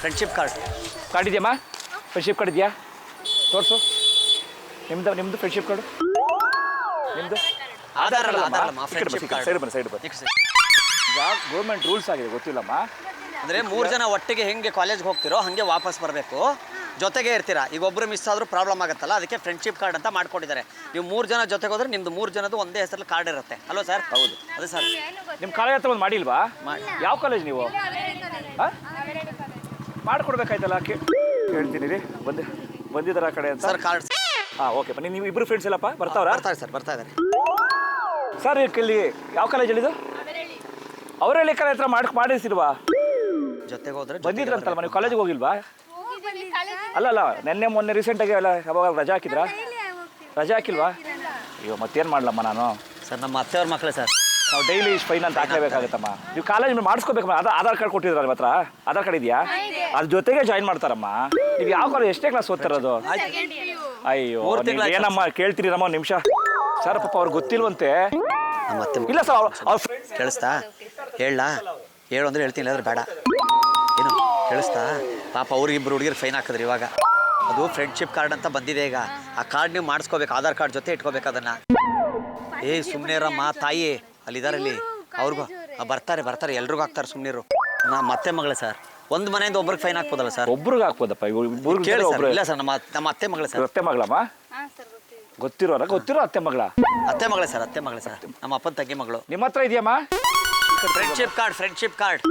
Friendship card. Card ಇದೆಯಮ್ಮ? Friendship card ಇದೆಯಾ? ತೋರಿಸು. ನಿಮ್ಮದು ಫ್ರೆಂಡ್ಶಿಪ್ ಕಾರ್ಡು ನಿಮ್ಮದು ಆಧಾರ್ ಅಲ್ಲ ಫ್ರೆಂಡ್ಶಿಪ್ ಕಾರ್ಡ್. ಸೈಡ್ ಬನ್ನಿ. ಈಗ ಗೌರ್ಮೆಂಟ್ ರೂಲ್ಸ್ ಆಗಿದೆ, ಗೊತ್ತಿಲ್ಲಮ್ಮ. ಅಂದರೆ 3 ಜನ ಒಟ್ಟಿಗೆ ಹೆಂಗೆ ಕಾಲೇಜ್ಗೆ ಹೋಗ್ತಿರೋ ಹಾಗೆ ವಾಪಸ್ ಬರಬೇಕು, ಜೊತೆಗೆ ಇರ್ತೀರಾ. ಈಗ ಒಬ್ಬರು ಮಿಸ್ ಆದರೂ ಪ್ರಾಬ್ಲಮ್ ಆಗುತ್ತಲ್ಲ, ಅದಕ್ಕೆ ಫ್ರೆಂಡ್ಶಿಪ್ ಕಾರ್ಡ್ ಅಂತ ಮಾಡ್ಕೊಂಡಿದ್ದಾರೆ. ನೀವು 3 ಜನ ಜೊತೆಗೆ ಹೋದ್ರೆ ನಿಮ್ದು 3 ಜನದ್ದು ಒಂದೇ ಹೆಸರಲ್ಲಿ ಕಾರ್ಡ್ ಇರುತ್ತೆ ಅಲ್ವಾ ಸರ್? ಹೌದು, ಅದೇ ಸರ್. ನಿಮ್ಮ ಕಾಲೇಜ್ ಹತ್ರ ಒಂದು ಮಾಡಿಲ್ವಾ? ಯಾವ ಕಾಲೇಜ್ ನೀವು? ಮಾಡ್ಕೊಡ್ಬೇಕಾಯ್ತಲ್ಲ. ಹೇಳ್ತೀನಿ ರೀ, ಬಂದಿದ್ದಾರ ಆ ಕಡೆ ಅಂತ ಸರ್ ಕಾರ್ಡ್. ಹಾಂ, ಓಕೆ ಬನ್ನಿ. ನೀವು ಇಬ್ಬರು ಫ್ರೆಂಡ್ಸ್ ಇಲ್ಲಪ್ಪ ಬರ್ತಾವ್ರಾ? ಬರ್ತಾರೆ ಸರ್, ಬರ್ತಾ ಇದ್ದಾರೆ ಸರ್. ಇಲ್ಲಿ ಯಾವ ಕಾಲೇಜ್ ಹೇಳಿದ್ದು? ಅವರಳ್ಳಿ ಕಾಲೇಜ್ ಹತ್ರ ಮಾಡಿಸಿಲ್ವಾ? ಜೊತೆಗೆ ಹೋದ್ರೆ ಬಂದಿದ್ರಂತಲ್ವ ನೀವು? ಕಾಲೇಜಿಗೆ ಹೋಗಿಲ್ವಾ? ಅಲ್ಲ ನೆನ್ನೆ ಮೊನ್ನೆ ರೀಸೆಂಟಾಗಿ ಎಲ್ಲ ಯಾವಾಗ ರಜಾ ಹಾಕಿದ್ರಾ? ರಜಾ ಹಾಕಿಲ್ವಾ? ಅಯ್ಯೋ, ಮತ್ತೇನು ಮಾಡ್ಲಮ್ಮ ನಾನು. ಸರ್ ನಮ್ಮ ಅತ್ತೆಯವ್ರ ಮಕ್ಕಳೇ ಸರ್. ನಾವು ಡೈಲಿ ಫೈನ್ ಅಂತ ಹಾಕಲೇಬೇಕಾಗತ್ತಮ್ಮ. ನೀವು ಕಾಲೇಜ್ ಮಾಡಿಸ್ಕೋಬೇಕು. ಆಧಾರ್ ಕಾರ್ಡ್ ಕೊಟ್ಟಿದ್ರ ನಿಮ್ಮ ಹತ್ರ? ಆಧಾರ್ ಕಾರ್ಡ್ ಇದೆಯಾ? ಅದ್ರ ಜೊತೆಗೆ ಜಾಯಿನ್ ಮಾಡ್ತಾರಮ್ಮ. ನೀವು ಯಾವ ಕಾಲೇಜ್ ಎಷ್ಟೇ ಕ್ಲಾಸ್ ಓದ್ತಿರೋದು? ಅಯ್ಯೋ ಏನಮ್ಮ ಕೇಳ್ತೀರಿ ನಮ್ಮ ನಿಮಿಷ ಸರ್. ಪಾಪ ಅವ್ರಿಗೆ ಗೊತ್ತಿಲ್ವಂತೆ. ಇಲ್ಲ ಸರ್, ಅವ್ರ ಫ್ರೆಂಡ್ಸ್ ಕೇಳಿಸ್ತಾ? ಹೇಳು ಅಂದ್ರೆ ಹೇಳ್ತೀನಿ, ಇಲ್ಲಾಂದ್ರೆ ಬೇಡ. ಏನು ಕೇಳಿಸ್ತಾ? ಪಾಪ ಅವ್ರಿಗಿಬ್ರು ಹುಡುಗಿರು ಫೈನ್ ಹಾಕಿದ್ರಿ ಇವಾಗ. ಅದು ಫ್ರೆಂಡ್ಶಿಪ್ ಕಾರ್ಡ್ ಅಂತ ಬಂದಿದೆ ಈಗ. ಆ ಕಾರ್ಡ್ ನೀವು ಮಾಡಿಸ್ಕೋಬೇಕು, ಆಧಾರ್ ಕಾರ್ಡ್ ಜೊತೆ ಇಟ್ಕೋಬೇಕು ಅದನ್ನ. ಸುಮ್ಮನೆ ರಮ್ಮ ತಾಯಿ ಅಲ್ಲಿದ್ದಾರಲ್ಲಿ, ಅವ್ರಿಗೂ ಬರ್ತಾರೆ ಎಲ್ರಿಗೂ ಹಾಕ್ತಾರೆ. ಸುಮ್ಮನಿರು. ನಮ್ಮ ಅತ್ತೆ ಮಗಳೇ ಸರ್. ಒಂದು ಮನೆಯಿಂದ ಒಬ್ರಿಗೆ ಫೈನ್ ಹಾಕ್ಬೋದಲ್ಲ ಸರ್? ಒಬ್ರಿಗೆ ಹಾಕ್ಬೋದಪ್ಪ. ಕೇಳಿ ಸರ್. ಇಲ್ಲ ಸರ್, ನಮ್ಮ ಅತ್ತೆ ಮಗಳೇ ಸರ್. ಅತ್ತೆ ಮಗಳಮ್ಮ? ಗೊತ್ತಿರೋ ಅತ್ತೆ ಮಗಳ? ಅತ್ತೆ ಮಗಳೇ ಸರ್, ಅತ್ತೆ ಮಗಳೇ ಸರ್. ನಮ್ಮ ಅಪ್ಪನ ತಂಗಿ ಮಗಳು. ನಿಮ್ಮ ಹತ್ರ ಇದೆಯಮ್ಮ ಫ್ರೆಂಡ್ಶಿಪ್ ಕಾರ್ಡ್?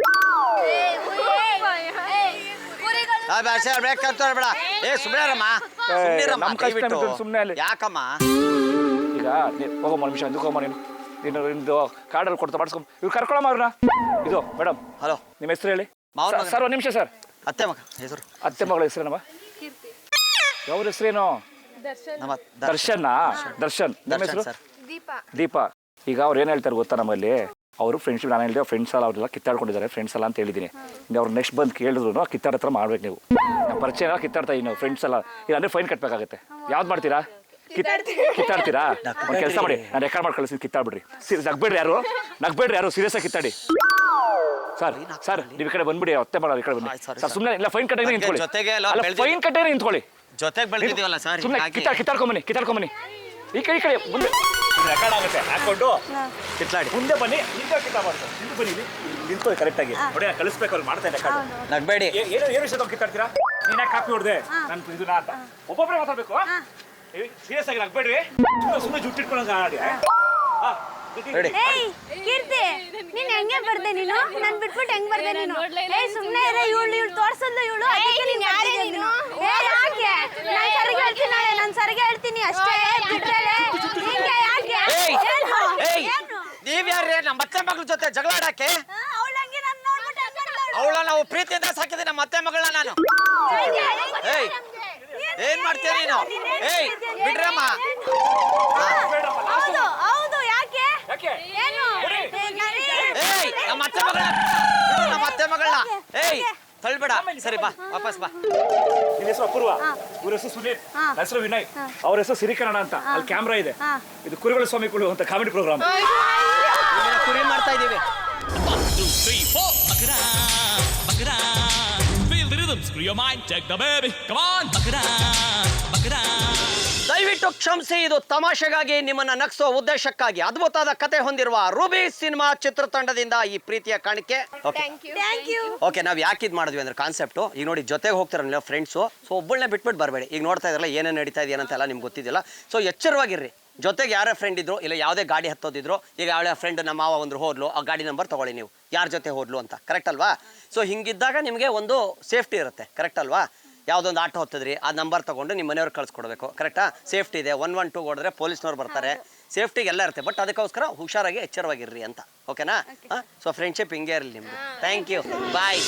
ಯಾಕಮ್ಮ? ಈಗ ಹೋಗಮ್ಮ ನಿಮಿಷ ಹೋಗಮ್ಮ. ನೀನು ನಿಂದು ಕಾರ್ಡಲ್ಲಿ ಕೊಡ್ತಾ ಮಾಡಿಸ್ಕೊಂಡ್ ಇವ್ರು ಕರ್ಕೊಳಮ್ಮ ಅವ್ರನ್ನ. ಇದು ಮೇಡಮ್, ಹಲೋ, ನಿಮ್ಮ ಹೆಸರು ಹೇಳಿ ಸರ್. ಒಂದು ನಿಮಿಷ ಸರ್. ಅತ್ತೆ ಮಗ ಹೆಸರು? ಅತ್ತೆ ಮಗಳ ಹೆಸರೇನಮ್ಮ? ಅವ್ರ ಹೆಸರೇನು? ದರ್ಶನ್. ನಿಮ್ಮ ಹೆಸರು? ದೀಪಾ. ಈಗ ಅವ್ರು ಏನು ಹೇಳ್ತಾರೆ ಗೊತ್ತಾ ನಮ್ಮಲ್ಲಿ? ಅವರು ಫ್ರೆಂಡ್ಶಿಪ್, ನಾನು ಹೇಳಿದೆ ಫ್ರೆಂಡ್ಸ್ ಎಲ್ಲ ಅವರೆಲ್ಲ ಕಿತ್ತಾಡ್ಕೊಂಡಿದ್ದಾರೆ, ಫ್ರೆಂಡ್ಸ್ ಎಲ್ಲ ಅಂತ ಹೇಳಿದ್ದೀನಿ. ಅವ್ರು ನೆಕ್ಸ್ಟ್ ಬಂದು ಕೇಳಿದ್ರು ಕಿತ್ತಾಡ ಹತ್ರ ಮಾಡ್ಬೇಕು ನೀವು. ಪರಿಚಯ ಎಲ್ಲ ಕಿತ್ತಾಡ್ತಾ ಇದ್ದೀವಿ ನಾವು ಫ್ರೆಂಡ್ಸ್ ಎಲ್ಲ. ಈಗ ಅಂದರೆ ಫೈನ್ ಕಟ್ಟಬೇಕಾಗತ್ತೆ. ಯಾವ್ದು ಮಾಡ್ತೀರಾ? ಕಿತ್ತಾಡ್ತೀರಾ? ಒಂದು ಕೆಲಸ ಮಾಡಿ, ನಾನು ರೆಕಾರ್ಡ್ ಮಾಡಿ ಕಳಿಸ್ತೀನಿ, ಕಿತ್ತಾಡ್ಬಿಡ್ರಿ. ನಗ್ಬೇಡ್ರಿ ಯಾರು ಸೀರಿಯಸ್ ಆಗಿ ಕಿತ್ತಾಡಿ. ಸರ್ ನೀವು ಈ ಕಡೆ ಬಂದ್ಬಿಡಿ. ಅತ್ತೆ ಮಾಡೋರು ಈ ಕಡೆ ಬನ್ನಿ ಸರ್. ಸುಮ್ಮನೆ ಇಲ್ಲ, ಫೈನ್ ಕಟ್ಟೆ ನಿಂತ್ಕೊಳ್ಳಿ. ಫೈನ್ ಕಟ್ಟೆ ನಿಂತ್ಕೊಳ್ಳಿ. ಜೊತೆಗೆ ಬೆಳೆದಿದ್ದೀವಲ್ಲ ಸರ್. ಸುಮ್ಮನೆ ಕಿತ್ತಾಡ್ಕೊಂಬನ್ನಿ. ಈ ಕಡೆ ಮುಂದೆ ರೆಕಾರ್ಡ್ ಆಗುತ್ತೆ. ಹಾಕೊಂಡು ಕಿತ್ತಾಡಿ ಮುಂದೆ ಬನ್ನಿ. ಬನ್ನಿ, ನಿಂತ್ಕೊಳ್ಳಿ ಕರೆಕ್ಟಾಗಿ. ನೋಡಿ, ನಾನು ಕಳಿಸ್ಬೇಕು, ಅವ್ರು ಮಾಡ್ತಾ ರೆಕಾರ್ಡ್. ನಗ್ಬೇಡಿ. ಏನು ವಿಷಯ ಕಿತ್ತಾಡ್ತೀರಾ? ನೀನಾಗ ಕಾಪಿ ಹೊಡೆದೆ ನಾನು ಇದನ್ನ ಅಂತ ಒಬ್ಬೊಬ್ಬರೇ ಮಾತಾಡ್ಬೇಕು. ಸೀರಿಯಸ್ ಆಗಿ ನಗ್ಬೇಡ್ರಿ. ಸುಮ್ಮನೆ ಜುಟ್ಟಿಟ್ಕೊಳ್ಳೋಂಗ ಆಡಿ. ಕೀರ್ತಿ, ನೀನ್ ಹೆಂಗೆ ಬರ್ದೆ? ನೀನು ನನ್ ಬಿಟ್ಬಿಟ್ಟು ಹೆಂಗ್ ಬರ್ದೆ ನೀನು? ಸುಮ್ನೆ ಇರ. ಇವಳು ತೋರ್ಸಲ್ಲ. ಇವಳು ನಾನು ಸರಿಗೆ ಹೇಳ್ತೀನಿ ಅಷ್ಟೇ. ನೀವ್ ಯಾರೇ ನಮ್ಮ ಅತ್ತೆ ಮಗಳ ಜೊತೆ ಜಗಳ ಆಡಕ್ಕೆ? ಅವಳ ನಾವು ಪ್ರೀತಿಯಿಂದ ಸಾಕಿದೆ ನಮ್ಮ ಅತ್ತೆ ಮಗಳನ್ನ ನಾನು. ಏನ್ ಮಾಡ್ತೀಯ ನೀನು? ಬಿಡ್ರಮ್ಮ. ನಮ್ಮ ಅತ್ತೆ ಮಗಳನ್ನ ತಳ್ಬೇಡ. ಸರಿ ಬಾ, ವಾಪಸ್ ಬಾ. ನಿನ್ನ ಹೆಸರು ಅಪೂರ್ವ, ಇವ್ರ ಹೆಸರು ಸುನೀಲ್, ನನ್ನ ಹೆಸರು ವಿನಯ್, ಅವ್ರ ಹೆಸರು ಸಿರಿಕನ್ನಡ ಅಂತ. ಅಲ್ಲಿ ಕ್ಯಾಮ್ರಾ ಇದೆ. ಇದು ಕುರಿಗಳ ಸ್ವಾಮಿಗಳು ಅಂತ ಕಾಮಿಡಿ ಪ್ರೋಗ್ರಾಮ್. ಕುರಿ ಮಾಡ್ತಾ ಇದೀವಿ. ದಯವಿಟ್ಟು ಕ್ಷಮಿಸಿ, ಇದು ತಮಾಷೆಗಾಗಿ, ನಿಮ್ಮನ್ನ ನಗಿಸುವ ಉದ್ದೇಶಕ್ಕಾಗಿ ಅದ್ಭುತವಾದ ಕತೆ ಹೊಂದಿರುವ ರೂಬಿ ಸಿನಿಮಾ ಚಿತ್ರತಂಡದಿಂದ ಈ ಪ್ರೀತಿಯ ಕಾಣಿಕೆ. ಓಕೆ, ನಾವು ಯಾಕೆ ಇದು ಮಾಡಿದ್ವಿ ಅಂದ್ರೆ ಕಾನ್ಸೆಪ್ಟು, ಈಗ ನೋಡಿ ಜೊತೆಗೆ ಹೋಗ್ತಾರಲ್ಲ ಫ್ರೆಂಡ್ಸು. ಸೊ ಒಬ್ಬಳನ್ನ ಬಿಟ್ಬಿಟ್ಟು ಬರಬೇಡಿ. ಈಗ ನೋಡ್ತಾ ಇದ್ರಲ್ಲ ಏನೇನು ನಡೀತಾ ಇದೆಯಂತೆಲ್ಲ ನಿಮ್ಗೆ ಗೊತ್ತಿದ್ದಿಲ್ಲ. ಸೊ ಎಚ್ಚರವಾಗಿರ್ರಿ. ಜೊತೆಗೆ ಯಾರೇ ಫ್ರೆಂಡ್ ಇದ್ರು, ಇಲ್ಲ ಯಾವುದೇ ಗಾಡಿ ಹತ್ತೋದಿದ್ರು, ಈಗ ಯಾವೇ ಫ್ರೆಂಡ್ ನಮ್ಮ ಮಾವ ಒಂದು ಹೋದ್ಲು, ಆ ಗಾಡಿ ನಂಬರ್ ತಗೊಳ್ಳಿ ನೀವು, ಯಾರ ಜೊತೆ ಹೋದ್ಲು ಅಂತ. ಕರೆಕ್ಟ್ ಅಲ್ವಾ? ಸೊ ಹಿಂಗಿದ್ದಾಗ ನಿಮಗೆ ಒಂದು ಸೇಫ್ಟಿ ಇರುತ್ತೆ. ಕರೆಕ್ಟ್ ಅಲ್ವಾ? ಯಾವುದೊಂದು ಆಟೋ ಹತ್ತಿದ್ರಿ, ಆ ನಂಬರ್ ತೊಗೊಂಡು ನಿಮ್ಮ ಮನೆಯವ್ರಿಗೆ ಕಳಿಸ್ಕೊಡ್ಬೇಕು. ಕರೆಕ್ಟಾ? ಸೇಫ್ಟಿ ಇದೆ. 112 ಹೊಡೆದ್ರೆ ಪೊಲೀಸ್ನವ್ರು ಬರ್ತಾರೆ. ಸೇಫ್ಟಿಗೆ ಎಲ್ಲ ಇರುತ್ತೆ. ಬಟ್ ಅದಕ್ಕೋಸ್ಕರ ಹುಷಾರಾಗಿ ಎಚ್ಚರವಾಗಿರ್ರಿ ಅಂತ. ಓಕೆನಾ? ಸೊ ಫ್ರೆಂಡ್ಶಿಪ್ ಹಿಂಗೆ ಇರಲಿ ನಿಮ್ಮದು. Thank you, bye.